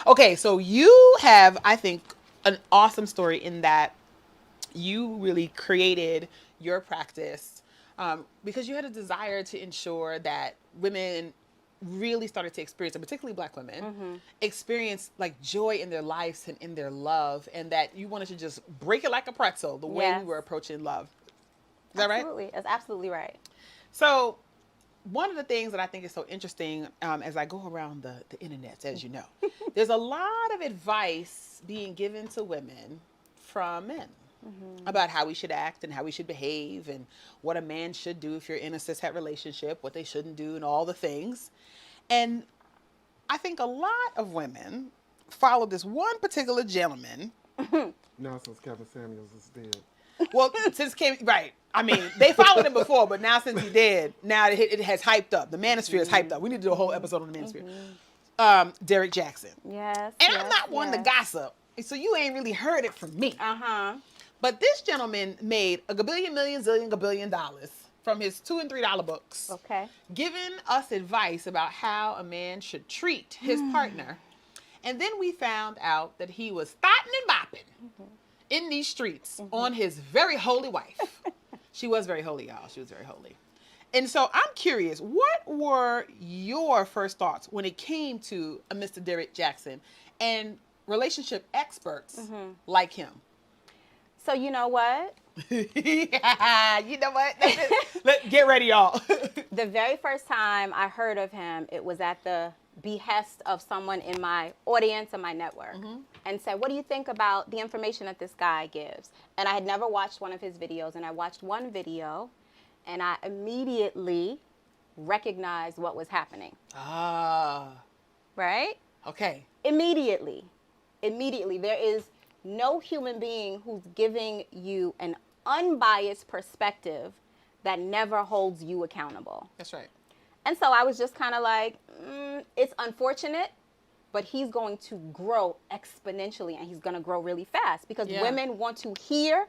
Okay, so you have, I think, an awesome story in that you really created your practice because you had a desire to ensure that women really started to experience, and particularly Black women, experience like joy in their lives and in their love, and that you wanted to just break it like a pretzel the way we were approaching love. Is that right? Absolutely. That's absolutely right. So one of the things that I think is so interesting as I go around the internet, as you know, there's a lot of advice being given to women from men about how we should act and how we should behave and what a man should do if you're in a cishet relationship, what they shouldn't do, and all the things. And I think a lot of women follow this one particular gentleman. Now since Kevin Samuels is dead. Well, since came right. I mean, they followed him before, but now since he's dead, now it has hyped up. The manosphere is hyped up. We need to do a whole episode on the manosphere. Derrick Jackson. Yes. And I'm not one to gossip, so you ain't really heard it from me. But this gentleman made a gabillion, million, zillion, gabillion dollars from his $2 and $3 books. Okay. Giving us advice about how a man should treat his partner. And then we found out that he was thotting and bopping in these streets on his very holy wife. She was very holy, y'all. She was very holy. And so I'm curious, what were your first thoughts when it came to a Mr. Derrick Jackson and relationship experts like him? So you know what? Yeah, you know what? Get ready, y'all. The very first time I heard of him, it was at the behest of someone in my audience and my network, and said, what do you think about the information that this guy gives? And I had never watched one of his videos, and I watched one video, and I immediately recognized what was happening. Right? Okay. Immediately. There is no human being who's giving you an unbiased perspective that never holds you accountable. That's right. And so I was just kind of like, it's unfortunate, but he's going to grow exponentially, and he's going to grow really fast because women want to hear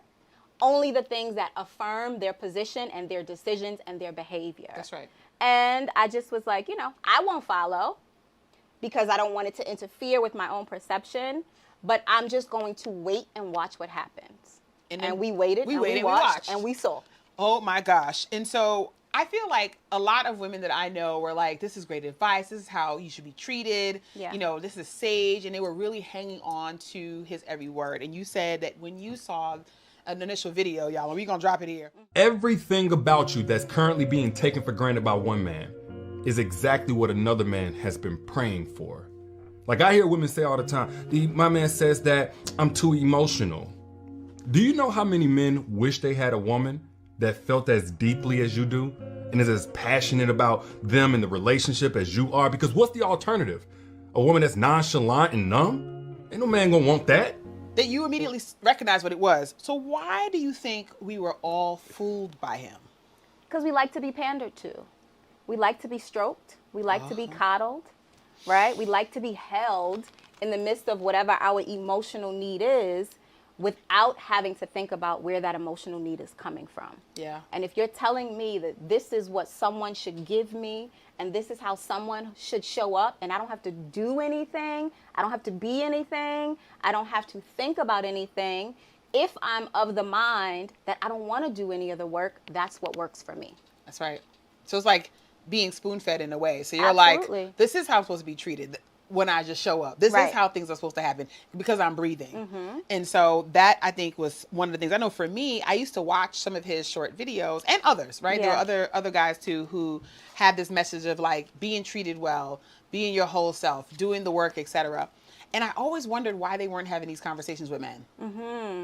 only the things that affirm their position and their decisions and their behavior. That's right. And I just was like, I won't follow because I don't want it to interfere with my own perception, but I'm just going to wait and watch what happens. And we waited, we watched, and we saw. Oh my gosh. And so I feel like a lot of women that I know were like, this is great advice. This is how you should be treated. Yeah. This is sage. And they were really hanging on to his every word. And you said that when you saw an initial video, y'all, and we're going to drop it here. Everything about you that's currently being taken for granted by one man is exactly what another man has been praying for. Like I hear women say all the time, my man says that I'm too emotional. Do you know how many men wish they had a woman that felt as deeply as you do and is as passionate about them and the relationship as you are? Because what's the alternative? A woman that's nonchalant and numb? Ain't no man gonna want that. That you immediately recognized what it was. So why do you think we were all fooled by him? Because we like to be pandered to. We like to be stroked. We like to be coddled, right? We like to be held in the midst of whatever our emotional need is, without having to think about where that emotional need is coming from. Yeah. And if you're telling me that this is what someone should give me, and this is how someone should show up, and I don't have to do anything, I don't have to be anything, I don't have to think about anything, if I'm of the mind that I don't want to do any of the work, that's what works for me. That's right. So it's like being spoon-fed in a way. So you're Absolutely. like, this is how I'm supposed to be treated when I just show up. This is how things are supposed to happen because I'm breathing. And so that, I think, was one of the things. I know for me, I used to watch some of his short videos and others, right? Yeah. There were other guys too who had this message of like being treated well, being your whole self, doing the work, etc. And I always wondered why they weren't having these conversations with men.